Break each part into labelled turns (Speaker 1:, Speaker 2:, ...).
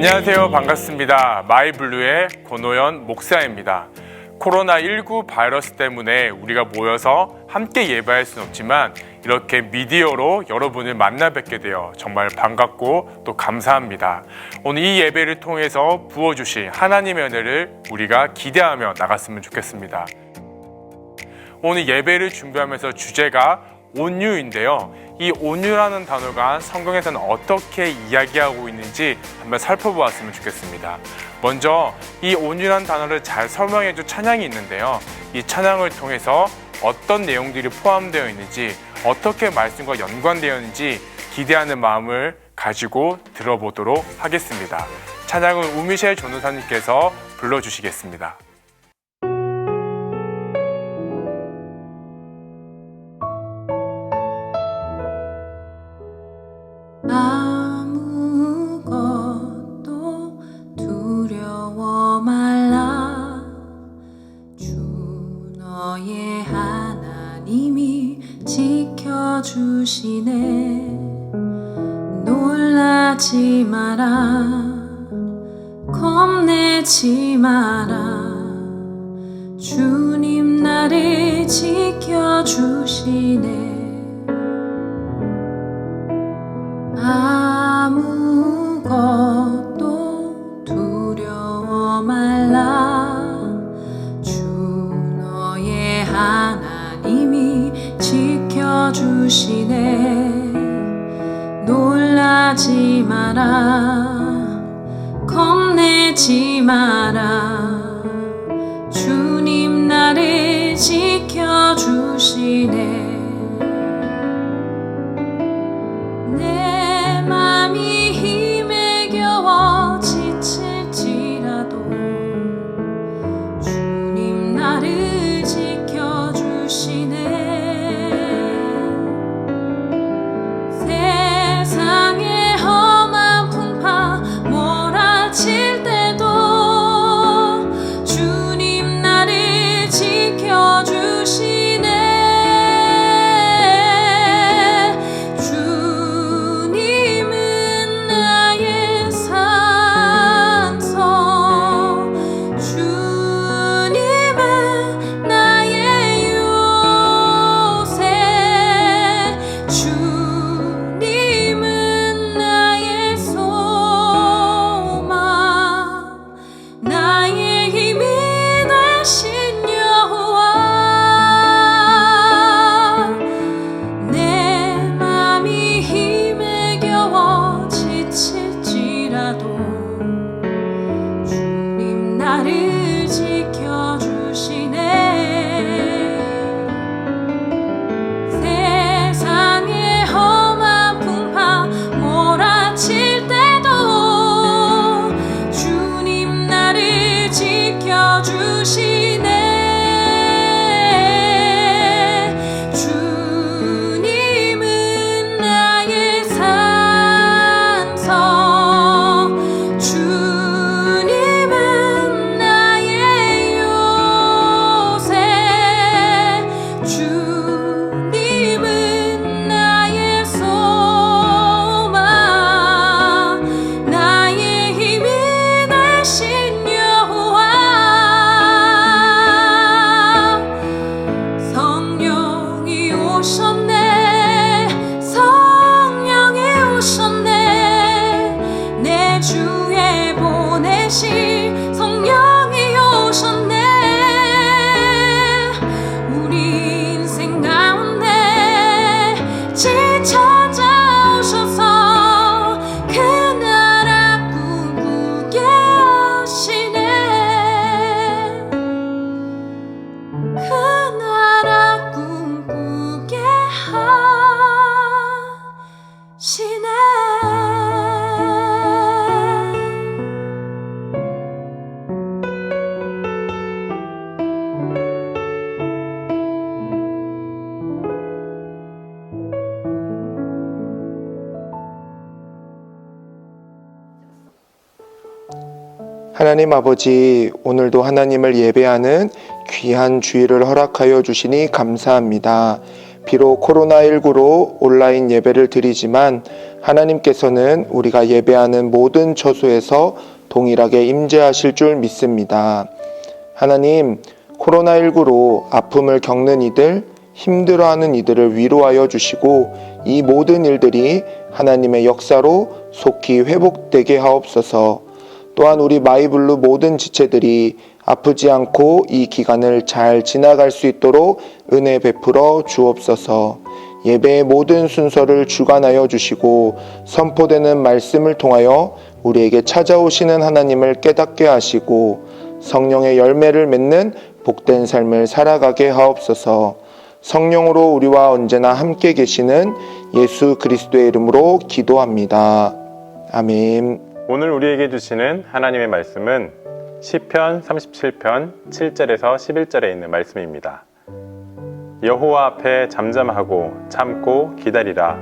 Speaker 1: 안녕하세요. 반갑습니다. 마이블루의 권호연 목사입니다. 코로나19 바이러스 때문에 우리가 모여서 함께 예배할 수는 없지만 이렇게 미디어로 여러분을 만나 뵙게 되어 정말 반갑고 또 감사합니다. 오늘 이 예배를 통해서 부어주신 하나님의 은혜를 우리가 기대하며 나갔으면 좋겠습니다. 오늘 예배를 준비하면서 주제가 온유인데요. 이 온유라는 단어가 성경에서는 어떻게 이야기하고 있는지 한번 살펴보았으면 좋겠습니다. 먼저 이 온유라는 단어를 잘 설명해준 찬양이 있는데요. 이 찬양을 통해서 어떤 내용들이 포함되어 있는지, 어떻게 말씀과 연관되어 있는지 기대하는 마음을 가지고 들어보도록 하겠습니다. 찬양은 우미셸 전도사님께서 불러주시겠습니다.
Speaker 2: 아무것도 두려워 말라. 주 너의 하나님이 지켜주시네. 놀라지 마라. 겁내지 마라. 주님 나를 지켜주시네. 아무것도 두려워 말라. 주 너의 하나님이 지켜주시네. 놀라지 마라. 겁내지 마라. 주님 나를 지켜주시네. 맘이 힘에 겨워 지칠지라도 주님 나를 지켜주시네. 세상의 험한 풍파 몰아칠 때도 주님 나를 지켜주시네.
Speaker 3: 하나님 아버지, 오늘도 하나님을 예배하는 귀한 주일을 허락하여 주시니 감사합니다. 비록 코로나19로 온라인 예배를 드리지만 하나님께서는 우리가 예배하는 모든 처소에서 동일하게 임재하실 줄 믿습니다. 하나님, 코로나19로 아픔을 겪는 이들, 힘들어하는 이들을 위로하여 주시고 이 모든 일들이 하나님의 역사로 속히 회복되게 하옵소서. 또한 우리 마이블루 모든 지체들이 아프지 않고 이 기간을 잘 지나갈 수 있도록 은혜 베풀어 주옵소서. 예배의 모든 순서를 주관하여 주시고 선포되는 말씀을 통하여 우리에게 찾아오시는 하나님을 깨닫게 하시고 성령의 열매를 맺는 복된 삶을 살아가게 하옵소서. 성령으로 우리와 언제나 함께 계시는 예수 그리스도의 이름으로 기도합니다. 아멘.
Speaker 4: 오늘 우리에게 주시는 하나님의 말씀은 시편 37편 7절에서 11절에 있는 말씀입니다. 여호와 앞에 잠잠하고 참고 기다리라.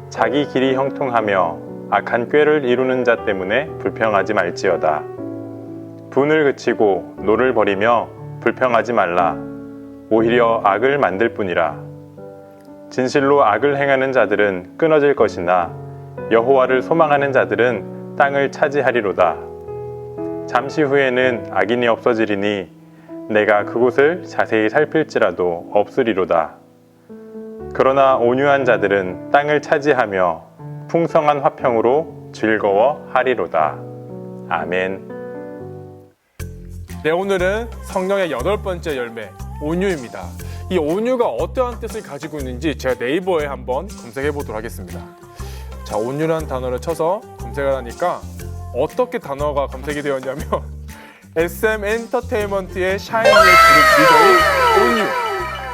Speaker 4: 자기 길이 형통하며 악한 꾀를 이루는 자 때문에 불평하지 말지어다. 분을 그치고 노를 버리며 불평하지 말라. 오히려 악을 만들 뿐이라. 진실로 악을 행하는 자들은 끊어질 것이나 여호와를 소망하는 자들은 땅을 차지하리로다. 잠시 후에는 악인이 없어지리니 내가 그곳을 자세히 살필지라도 없으리로다. 그러나 온유한 자들은 땅을 차지하며 풍성한 화평으로 즐거워하리로다. 아멘.
Speaker 1: 네, 오늘은 성령의 8번째 열매, 온유입니다. 이 온유가 어떠한 뜻을 가지고 있는지 제가 네이버에 한번 검색해 보도록 하겠습니다. 자, 온유라는 단어를 쳐서 검색을 하니까 어떻게 단어가 검색이 되었냐면 SM 엔터테인먼트의 샤이니의 그룹 리더의 온유,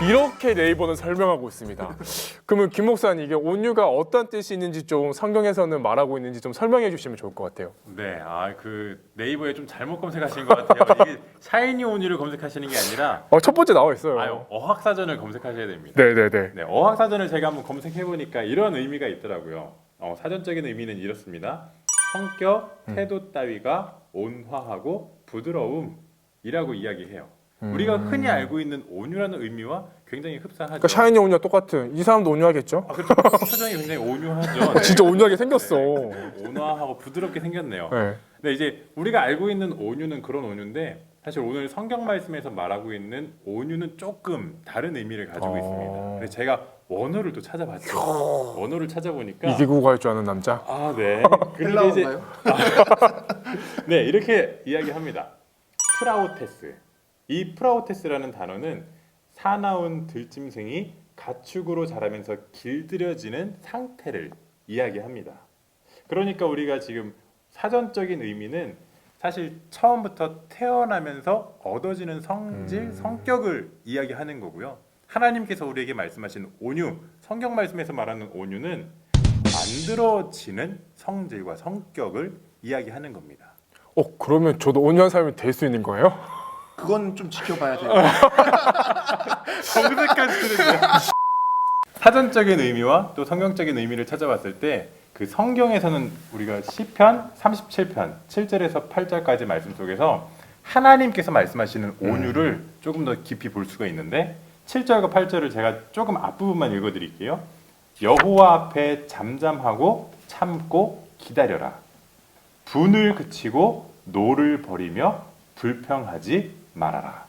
Speaker 1: 이렇게 네이버는 설명하고 있습니다. 그러면 김 목사님, 이게 온유가 어떤 뜻이 있는지 좀 성경에서는 말하고 있는지 좀 설명해 주시면 좋을 것 같아요.
Speaker 4: 네, 그 네이버에 좀 잘못 검색하신 것 같아요. 이게 샤이니 온유를 검색하시는 게 아니라
Speaker 1: 첫 번째 나와 있어요.
Speaker 4: 어학사전을 검색하셔야 됩니다.
Speaker 1: 네네네.
Speaker 4: 네, 어학사전을 제가 한번 검색해 보니까 이런 의미가 있더라고요. 사전적인 의미는 이렇습니다. 성격, 태도 따위가 온화하고 부드러움이라고 이야기해요. 우리가 흔히 알고 있는 온유라는 의미와 굉장히 흡사하죠.
Speaker 1: 그러니까 샤이니 온유와 똑같은, 이 사람도 온유하겠죠?
Speaker 4: 그렇죠. 표정이 굉장히 온유하죠. 네.
Speaker 1: 진짜 온유하게 생겼어.
Speaker 4: 온화하고 부드럽게 생겼네요.
Speaker 1: 네.
Speaker 4: 근데 이제 우리가 알고 있는 온유는 그런 온유인데 사실 오늘 성경 말씀에서 말하고 있는 온유는 조금 다른 의미를 가지고 있습니다. 그래서 제가 원어를 또 찾아봤죠. 원어를 찾아보니까
Speaker 1: 이기고 갈 줄 아는 남자?
Speaker 4: 네. 그런데 이제 네, 이렇게 이야기합니다. 프라우테스. 이 프라우테스라는 단어는 사나운 들짐승이 가축으로 자라면서 길들여지는 상태를 이야기합니다. 그러니까 우리가 지금 사전적인 의미는 사실 처음부터 태어나면서 얻어지는 성질, 성격을 이야기하는 거고요. 하나님께서 우리에게 말씀하신 온유, 성경 말씀에서 말하는 온유는 만들어지는 성질과 성격을 이야기하는 겁니다.
Speaker 1: 그러면 저도 온유한 사람이 될 수 있는 거예요?
Speaker 5: 그건 좀 지켜봐야 돼요.
Speaker 4: 정색까지 사전적인 의미와 또 성경적인 의미를 찾아봤을 때 그 성경에서는 우리가 시편 37편 7절에서 8절까지 말씀 속에서 하나님께서 말씀하시는 온유를 조금 더 깊이 볼 수가 있는데 7절과 8절을 제가 조금 앞부분만 읽어드릴게요. 여호와 앞에 잠잠하고 참고 기다려라. 분을 그치고 노를 버리며 불평하지 말아라.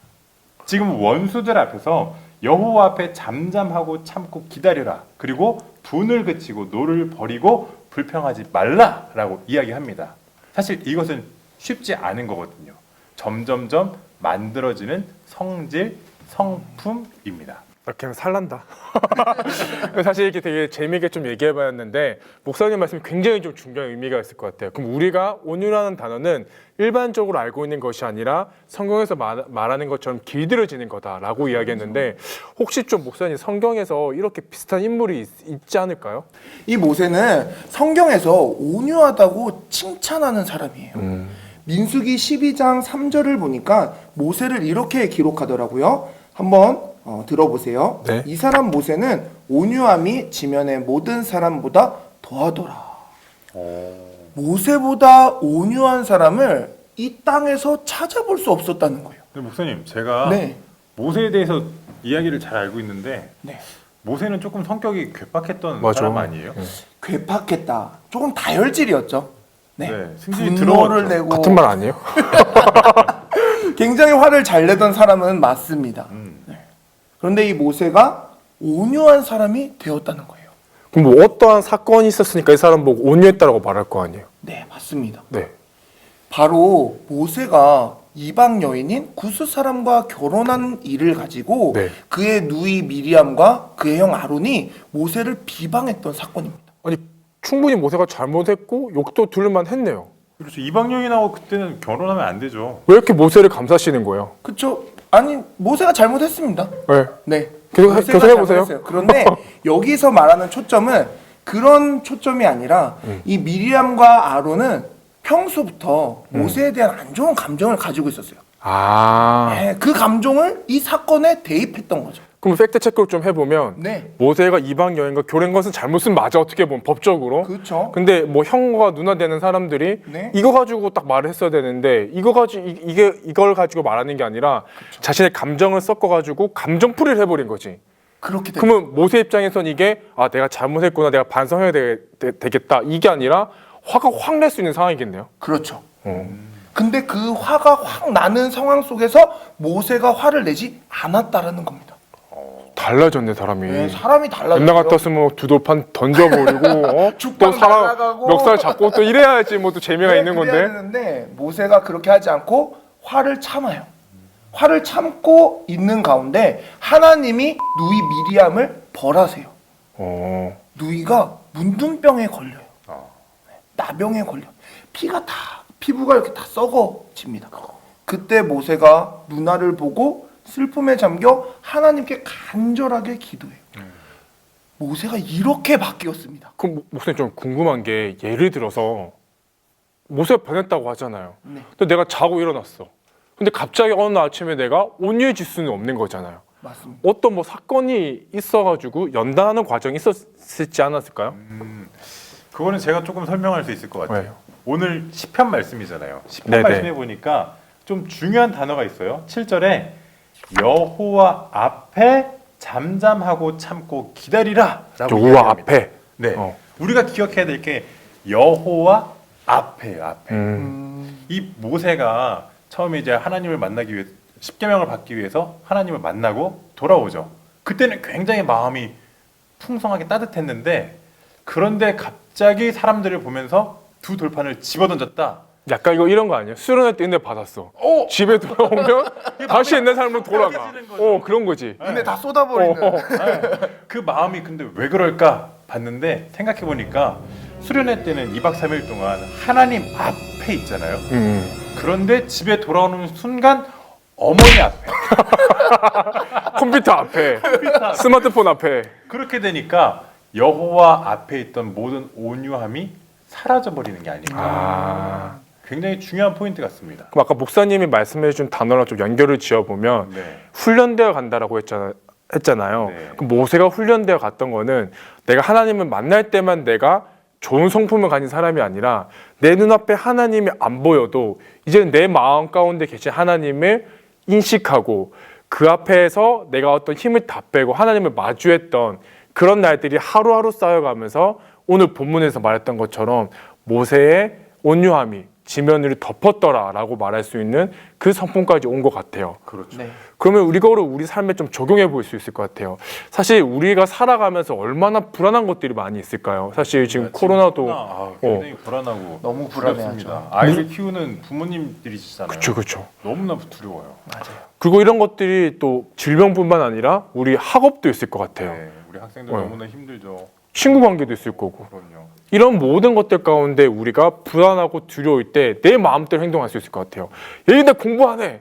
Speaker 4: 지금 원수들 앞에서 여호와 앞에 잠잠하고 참고 기다려라. 그리고 분을 그치고 노를 버리고 불평하지 말라라고 이야기합니다. 사실 이것은 쉽지 않은 거거든요. 점점점 만들어지는 성질, 성품입니다.
Speaker 1: 이렇게 하면 살란다. 사실 이렇게 되게 재미있게 좀 얘기해봤는데 목사님 말씀이 굉장히 좀 중요한 의미가 있을 것 같아요. 그럼 우리가 온유라는 단어는 일반적으로 알고 있는 것이 아니라 성경에서 말하는 것처럼 길들여지는 거다라고 이야기했는데 혹시 좀 목사님 성경에서 이렇게 비슷한 인물이 있지 않을까요?
Speaker 5: 이 모세는 성경에서 온유하다고 칭찬하는 사람이에요. 민수기 12장 3절을 보니까 모세를 이렇게 기록하더라고요. 한번 들어보세요.
Speaker 1: 네.
Speaker 5: 이 사람 모세는 온유함이 지면의 모든 사람보다 더하더라. 모세보다 온유한 사람을 이 땅에서 찾아볼 수 없었다는 거예요.
Speaker 4: 근데 목사님, 제가
Speaker 5: 네.
Speaker 4: 모세에 대해서 이야기를 잘 알고 있는데
Speaker 5: 네.
Speaker 4: 모세는 조금 성격이 괴팍했던
Speaker 1: 맞아.
Speaker 4: 사람 아니에요?
Speaker 5: 괴팍했다. 조금 다혈질이었죠. 네.
Speaker 4: 승질이
Speaker 5: 분노를
Speaker 4: 들어왔죠.
Speaker 5: 내고
Speaker 1: 같은 말 아니에요?
Speaker 5: 굉장히 화를 잘 내던 사람은 맞습니다. 네. 그런데 이 모세가 온유한 사람이 되었다는 거예요.
Speaker 1: 그럼 뭐 어떠한 사건이 있었으니까 이 사람 보고 온유했다라고 말할 거 아니에요?
Speaker 5: 네, 맞습니다.
Speaker 1: 네.
Speaker 5: 바로 모세가 이방 여인인 구스 사람과 결혼한 일을 가지고
Speaker 1: 네.
Speaker 5: 그의 누이 미리암과 그의 형 아론이 모세를 비방했던 사건입니다.
Speaker 1: 아니 충분히 모세가 잘못했고 욕도 들을만 했네요.
Speaker 4: 그렇죠. 이방령이나고 그때는 결혼하면 안 되죠.
Speaker 1: 왜 이렇게 모세를 감싸시는 거예요?
Speaker 5: 그렇죠? 아니 모세가 잘못했습니다.
Speaker 1: 네.
Speaker 5: 네.
Speaker 1: 계속
Speaker 5: 모세가
Speaker 1: 해보세요.
Speaker 5: 잘못했어요. 그런데 여기서 말하는 초점은 그런 초점이 아니라 이 미리암과 아론은 평소부터 모세에 대한 안 좋은 감정을 가지고 있었어요.
Speaker 1: 아.
Speaker 5: 네, 그 감정을 이 사건에 대입했던 거죠.
Speaker 1: 그럼 팩트 체크를 좀 해보면
Speaker 5: 네.
Speaker 1: 모세가 이방 여인과 결혼한 것은 잘못은 맞아 어떻게 보면 법적으로.
Speaker 5: 그렇죠.
Speaker 1: 근데 뭐 형과 누나 되는 사람들이
Speaker 5: 네.
Speaker 1: 이거 가지고 딱 말을 했어야 되는데 이거 가지고 이걸 가지고 말하는 게 아니라 자신의 감정을 섞어가지고 감정풀이를 해버린 거지.
Speaker 5: 그렇게 되
Speaker 1: 그러면 모세 입장에선 이게 아 내가 잘못했구나 내가 반성해야 되겠다 이게 아니라 화가 확 낼 수 있는 상황이겠네요.
Speaker 5: 그렇죠.
Speaker 1: 어.
Speaker 5: 근데 그 화가 확 나는 상황 속에서 모세가 화를 내지 않았다라는 겁니다.
Speaker 1: 달라졌네 사람이.
Speaker 5: 네, 사람이 달라졌어요.
Speaker 1: 옛날 같았으면 두 돌판 던져버리고 또
Speaker 5: 죽방
Speaker 1: 사람
Speaker 5: 날아가고.
Speaker 1: 멱살 잡고 또 이래야지 뭐 또 재미가
Speaker 5: 네,
Speaker 1: 있는
Speaker 5: 그래야
Speaker 1: 건데.
Speaker 5: 되는데 모세가 그렇게 하지 않고 화를 참아요. 화를 참고 있는 가운데 하나님이 누이 미리암을 벌하세요.
Speaker 1: 어.
Speaker 5: 누이가 문둥병에 걸려요. 네, 나병에 걸려. 피부가 이렇게 다 썩어집니다. 그때 모세가 누나를 보고 슬픔에 잠겨 하나님께 간절하게 기도해요. 모세가 이렇게 바뀌었습니다.
Speaker 1: 그럼 목사님 좀 궁금한 게 예를 들어서 모세가 변했다고 하잖아요.
Speaker 5: 네.
Speaker 1: 근데 내가 자고 일어났어. 근데 갑자기 어느 아침에 내가 온유해질 수는 없는 거잖아요.
Speaker 5: 맞습니다.
Speaker 1: 어떤 뭐 사건이 있어가지고 연단하는 과정이 있었지 않았을까요?
Speaker 4: 그거는 제가 조금 설명할 수 있을 것 같아요.
Speaker 1: 왜요?
Speaker 4: 오늘 시편 말씀이잖아요. 시편
Speaker 1: 네네.
Speaker 4: 말씀해 보니까 좀 중요한 단어가 있어요. 7절에 여호와 앞에 잠잠하고 참고 기다리라라고
Speaker 1: 여호와
Speaker 4: 이야기합니다.
Speaker 1: 앞에.
Speaker 4: 네.
Speaker 1: 어.
Speaker 4: 우리가 기억해야 될 게 여호와 앞에요. 앞에. 이 모세가 처음에 이제 하나님을 만나기 위해 십계명을 받기 위해서 하나님을 만나고 돌아오죠. 그때는 굉장히 마음이 풍성하게 따뜻했는데 그런데 갑자기 사람들을 보면서 두 돌판을 집어던졌다.
Speaker 1: 약간 이거 이런 거 아니에요? 수련회 때 은혜 받았어. 집에 돌아오면 다시 옛날 삶으로 돌아가.
Speaker 4: 편해지는 거죠.
Speaker 1: 그런 거지.
Speaker 5: 근데 다 쏟아버리는.
Speaker 4: 그 마음이 근데 왜 그럴까 봤는데 생각해 보니까 수련회 때는 2박 3일 동안 하나님 앞에 있잖아요. 그런데 집에 돌아오는 순간 어머니 앞에
Speaker 1: 컴퓨터 앞에, 스마트폰 앞에.
Speaker 4: 그렇게 되니까 여호와 앞에 있던 모든 온유함이 사라져 버리는 게 아닐까. 굉장히 중요한 포인트 같습니다.
Speaker 1: 그럼 아까 목사님이 말씀해준 단어랑 좀 연결을 지어보면
Speaker 4: 네.
Speaker 1: 훈련되어 간다라고 했잖아요.
Speaker 4: 네.
Speaker 1: 그럼 모세가 훈련되어 갔던 거는 내가 하나님을 만날 때만 내가 좋은 성품을 가진 사람이 아니라 내 눈앞에 하나님이 안 보여도 이제는 내 마음 가운데 계신 하나님을 인식하고 그 앞에서 내가 어떤 힘을 다 빼고 하나님을 마주했던 그런 날들이 하루하루 쌓여가면서 오늘 본문에서 말했던 것처럼 모세의 온유함이 지면을 덮었더라라고 말할 수 있는 그 성품까지 온 것 같아요.
Speaker 4: 그렇죠.
Speaker 5: 네.
Speaker 1: 그러면 이거를 우리 삶에 좀 적용해 볼 수 있을 것 같아요. 사실 우리가 살아가면서 얼마나 불안한 것들이 많이 있을까요? 사실 지금 코로나도
Speaker 4: 굉장히 불안하고
Speaker 5: 너무
Speaker 4: 두렵습니다. 아이를 키우는 부모님들이시잖아요.
Speaker 1: 그렇죠.
Speaker 4: 너무나 두려워요.
Speaker 5: 맞아요.
Speaker 1: 그리고 이런 것들이 또 질병뿐만 아니라 우리 학업도 있을 것 같아요.
Speaker 4: 네, 우리 학생들
Speaker 1: 네.
Speaker 4: 너무나 힘들죠.
Speaker 1: 친구 관계도 있을 거고.
Speaker 4: 그럼요.
Speaker 1: 이런 모든 것들 가운데 우리가 불안하고 두려울 때 내 마음대로 행동할 수 있을 것 같아요. 얘 내 공부 안 해.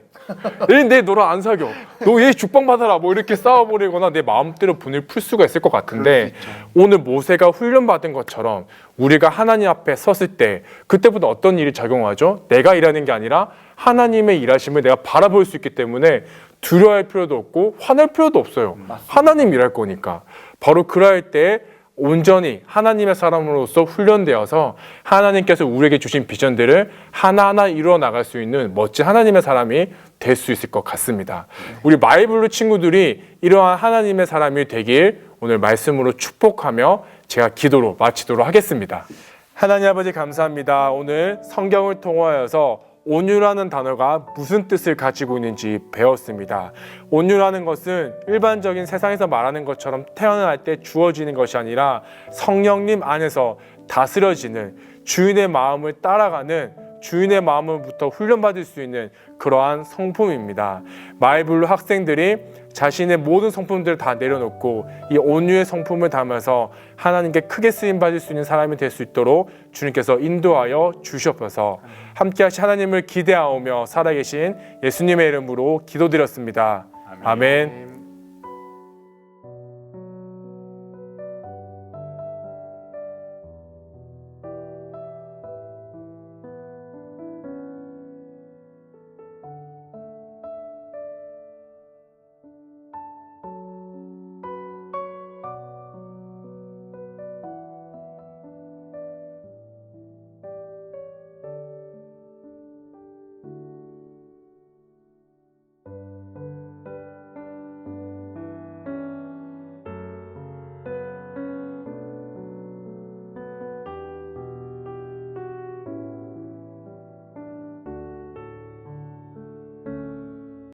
Speaker 1: 얘 내 너랑 안 사겨. 너 얘 죽방 받아라. 뭐 이렇게 싸워버리거나 내 마음대로 분을 풀 수가 있을 것 같은데 오늘 모세가 훈련받은 것처럼 우리가 하나님 앞에 섰을 때 그때부터 어떤 일이 작용하죠? 내가 일하는 게 아니라 하나님의 일하심을 내가 바라볼 수 있기 때문에 두려워할 필요도 없고 화낼 필요도 없어요. 하나님 일할 거니까. 바로 그럴 때 온전히 하나님의 사람으로서 훈련되어서 하나님께서 우리에게 주신 비전들을 하나하나 이루어 나갈 수 있는 멋진 하나님의 사람이 될 수 있을 것 같습니다. 우리 마이블루 친구들이 이러한 하나님의 사람이 되길 오늘 말씀으로 축복하며 제가 기도로 마치도록 하겠습니다. 하나님 아버지 감사합니다. 오늘 성경을 통하여서 온유라는 단어가 무슨 뜻을 가지고 있는지 배웠습니다. 온유라는 것은 일반적인 세상에서 말하는 것처럼 태어날 때 주어지는 것이 아니라 성령님 안에서 다스려지는, 주인의 마음을 따라가는, 주인의 마음으로부터 훈련받을 수 있는 그러한 성품입니다. 마이블루 학생들이 자신의 모든 성품들을 다 내려놓고 이 온유의 성품을 담아서 하나님께 크게 쓰임받을 수 있는 사람이 될 수 있도록 주님께서 인도하여 주시옵소서. 함께 하신 하나님을 기대하오며 살아계신 예수님의 이름으로 기도드렸습니다. 아멘.